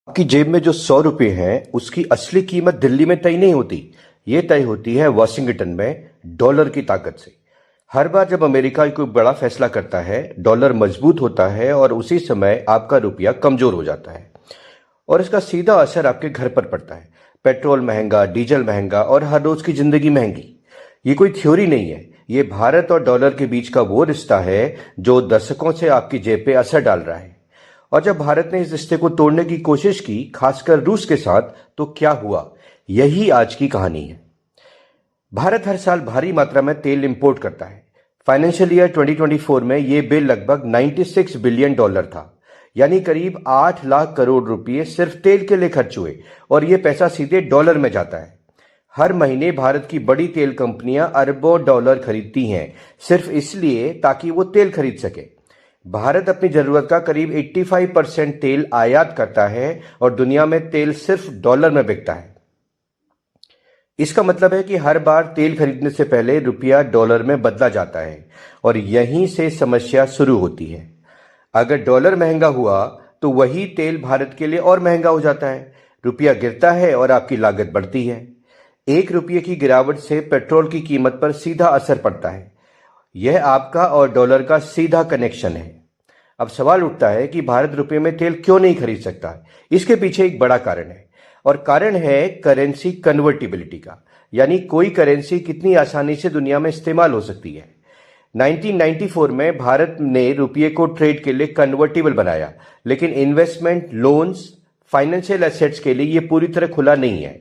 आपकी जेब में जो 100 रुपये हैं उसकी असली कीमत दिल्ली में तय नहीं होती। ये तय होती है वॉशिंगटन में डॉलर की ताकत से। हर बार जब अमेरिका कोई बड़ा फैसला करता है, डॉलर मजबूत होता है और उसी समय आपका रुपया कमजोर हो जाता है और इसका सीधा असर आपके घर पर पड़ता है। पेट्रोल महंगा, डीजल महंगा और हर रोज की जिंदगी महंगी। ये कोई थ्योरी नहीं है, ये भारत और डॉलर के बीच का वो रिश्ता है जो दशकों से आपकी जेब पे असर डाल रहा है। और जब भारत ने इस रिश्ते को तोड़ने की कोशिश की, खासकर रूस के साथ, तो क्या हुआ, यही आज की कहानी है। भारत हर साल भारी मात्रा में तेल इंपोर्ट करता है। फाइनेंशियल ईयर 2024 में यह बिल लगभग 96 बिलियन डॉलर था, यानी करीब 8 लाख करोड़ रुपए सिर्फ तेल के लिए खर्च हुए और यह पैसा सीधे डॉलर में जाता है। हर महीने भारत की बड़ी तेल कंपनियां अरबों डॉलर खरीदती हैं, सिर्फ इसलिए ताकि वो तेल खरीद सके। भारत अपनी जरूरत का करीब 85% तेल आयात करता है और दुनिया में तेल सिर्फ डॉलर में बिकता है। इसका मतलब है कि हर बार तेल खरीदने से पहले रुपया डॉलर में बदला जाता है और यहीं से समस्या शुरू होती है। अगर डॉलर महंगा हुआ तो वही तेल भारत के लिए और महंगा हो जाता है। रुपया गिरता है और आपकी लागत बढ़ती है। 1 रुपये की गिरावट से पेट्रोल की कीमत पर सीधा असर पड़ता है। यह आपका और डॉलर का सीधा कनेक्शन है। अब सवाल उठता है कि भारत रुपये में तेल क्यों नहीं खरीद सकता। इसके पीछे एक बड़ा कारण है और कारण है करेंसी कन्वर्टिबिलिटी का, यानी कोई करेंसी कितनी आसानी से दुनिया में इस्तेमाल हो सकती है। 1994 में भारत ने रुपये को ट्रेड के लिए कन्वर्टिबल बनाया, लेकिन इन्वेस्टमेंट, लोन्स, फाइनेंशियल एसेट्स के लिए यह पूरी तरह खुला नहीं है।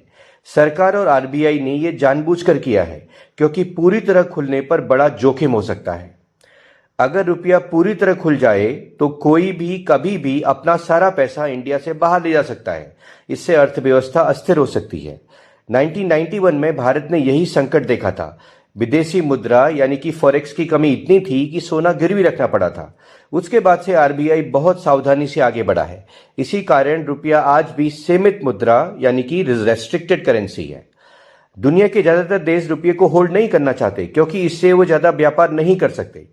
सरकार और आरबीआई ने यह जानबूझकर किया है क्योंकि पूरी तरह खुलने पर बड़ा जोखिम हो सकता है। अगर रुपया पूरी तरह खुल जाए तो कोई भी कभी भी अपना सारा पैसा इंडिया से बाहर ले जा सकता है। इससे अर्थव्यवस्था अस्थिर हो सकती है। 1991 में भारत ने यही संकट देखा था। विदेशी मुद्रा यानी कि फॉरेक्स की कमी इतनी थी कि सोना गिरवी रखना पड़ा था। उसके बाद से आरबीआई बहुत सावधानी से आगे बढ़ा है। इसी कारण रुपया आज भी सीमित मुद्रा यानी कि रेस्ट्रिक्टेड करेंसी है। दुनिया के ज्यादातर देश रुपये को होल्ड नहीं करना चाहते क्योंकि इससे वो ज्यादा व्यापार नहीं कर सकते।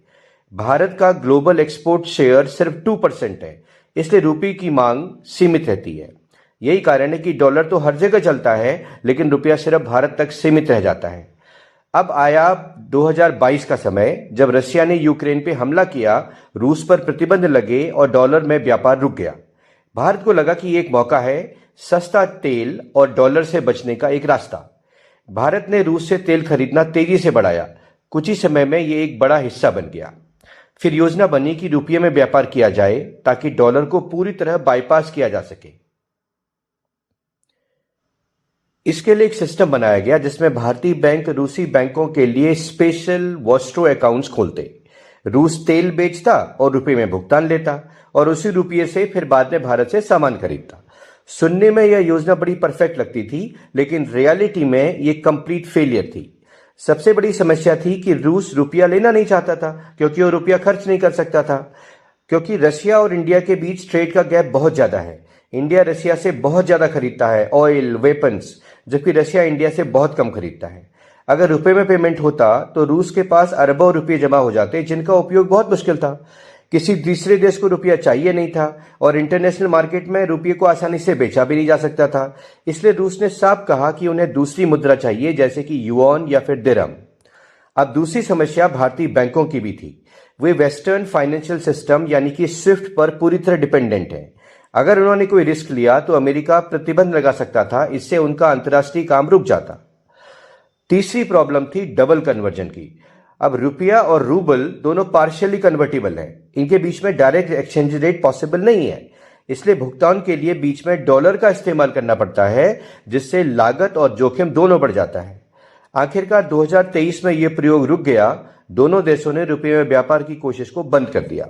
भारत का ग्लोबल एक्सपोर्ट शेयर सिर्फ 2% है, इसलिए रुपये की मांग सीमित रहती है। यही कारण है कि डॉलर तो हर जगह चलता है, लेकिन रुपया सिर्फ भारत तक सीमित रह जाता है। अब आया 2022 का समय, जब रशिया ने यूक्रेन पे हमला किया, रूस पर प्रतिबंध लगे और डॉलर में व्यापार रुक गया। भारत को लगा कि ये एक मौका है, सस्ता तेल और डॉलर से बचने का एक रास्ता। भारत ने रूस से तेल खरीदना तेजी से बढ़ाया। कुछ ही समय में ये एक बड़ा हिस्सा बन गया। फिर योजना बनी कि रुपये में व्यापार किया जाए ताकि डॉलर को पूरी तरह बाईपास किया जा सके। इसके लिए एक सिस्टम बनाया गया जिसमें भारतीय बैंक रूसी बैंकों के लिए स्पेशल वॉस्ट्रो अकाउंट्स खोलते। रूस तेल बेचता और रुपये में भुगतान लेता और उसी रुपये से फिर बाद में भारत से सामान खरीदता। सुनने में यह योजना बड़ी परफेक्ट लगती थी, लेकिन रियलिटी में यह कंप्लीट फेलियर थी। सबसे बड़ी समस्या थी कि रूस रुपया लेना नहीं चाहता था क्योंकि वो रुपया खर्च नहीं कर सकता था, क्योंकि रशिया और इंडिया के बीच ट्रेड का गैप बहुत ज्यादा है। इंडिया रशिया से बहुत ज्यादा खरीदता है ऑयल, वेपन्स, जबकि रशिया इंडिया से बहुत कम खरीदता है। अगर रुपए में पेमेंट होता तो रूस के पास अरबों रुपये जमा हो जाते जिनका उपयोग बहुत मुश्किल था। किसी दूसरे देश को रुपया चाहिए नहीं था और इंटरनेशनल मार्केट में रुपये को आसानी से बेचा भी नहीं जा सकता था। इसलिए रूस ने साफ कहा कि उन्हें दूसरी मुद्रा चाहिए, जैसे कि युआन या फिर दिरहम। अब दूसरी समस्या भारतीय बैंकों की भी थी। वे वेस्टर्न फाइनेंशियल सिस्टम यानी कि स्विफ्ट पर पूरी तरह डिपेंडेंट है। अगर उन्होंने कोई रिस्क लिया तो अमेरिका प्रतिबंध लगा सकता था, इससे उनका अंतर्राष्ट्रीय काम रुक जाता। तीसरी प्रॉब्लम थी डबल कन्वर्जन की। अब रुपया और रूबल दोनों पार्शियली कन्वर्टिबल है, इनके बीच में डायरेक्ट एक्सचेंज रेट पॉसिबल नहीं है। इसलिए भुगतान के लिए बीच में डॉलर का इस्तेमाल करना पड़ता है, जिससे लागत और जोखिम दोनों बढ़ जाता है। आखिरकार 2023 में यह प्रयोग रुक गया। दोनों देशों ने रुपये में व्यापार की कोशिश को बंद कर दिया।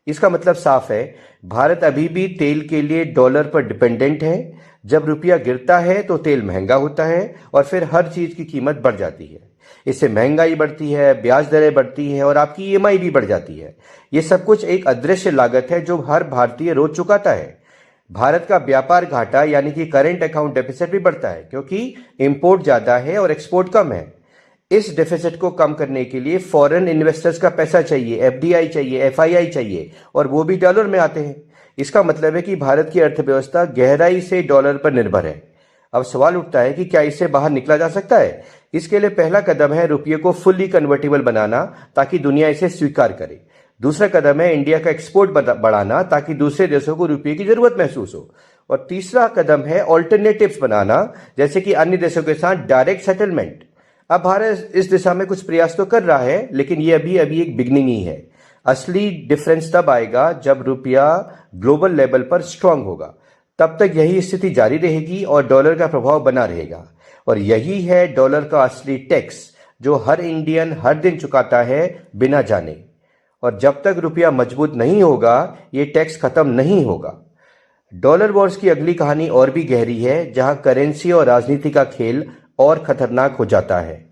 इसका मतलब साफ है, भारत अभी भी तेल के लिए डॉलर पर डिपेंडेंट है। जब रुपया गिरता है तो तेल महंगा होता है और फिर हर चीज की कीमत बढ़ जाती है। इससे महंगाई बढ़ती है, ब्याज दरें बढ़ती हैं और आपकी ईएमआई भी बढ़ जाती है। ये सब कुछ एक अदृश्य लागत है जो हर भारतीय रोज चुकाता है। भारत का व्यापार घाटा यानी कि करेंट अकाउंट डेफिसिट भी बढ़ता है क्योंकि इंपोर्ट ज्यादा है और एक्सपोर्ट कम है। इस डेफिसिट को कम करने के लिए फॉरेन इन्वेस्टर्स का पैसा चाहिए, एफडीआई चाहिए, एफआईआई चाहिए, और वो भी डॉलर में आते हैं। इसका मतलब है कि भारत की अर्थव्यवस्था गहराई से डॉलर पर निर्भर है। अब सवाल उठता है कि क्या इससे बाहर निकला जा सकता है? इसके लिए पहला कदम है रुपये को फुल्ली कन्वर्टेबल बनाना ताकि दुनिया इसे स्वीकार करे। दूसरा कदम है इंडिया का एक्सपोर्ट बढ़ाना ताकि दूसरे देशों को रुपये की जरूरत महसूस हो। और तीसरा कदम है ऑल्टरनेटिव्स बनाना, जैसे कि अन्य देशों के साथ डायरेक्ट सेटलमेंट। अब भारत इस दिशा में कुछ प्रयास तो कर रहा है, लेकिन ये अभी अभी एक बिगनिंग ही है। असली डिफरेंस तब आएगा जब रुपया ग्लोबल लेवल पर स्ट्रांग होगा। तब तक यही स्थिति जारी रहेगी और डॉलर का प्रभाव बना रहेगा। और यही है डॉलर का असली टैक्स, जो हर इंडियन हर दिन चुकाता है बिना जाने। और जब तक रुपया मजबूत नहीं होगा, ये टैक्स खत्म नहीं होगा। डॉलर वॉर्स की अगली कहानी और भी गहरी है, जहां करेंसी और राजनीति का खेल और खतरनाक हो जाता है।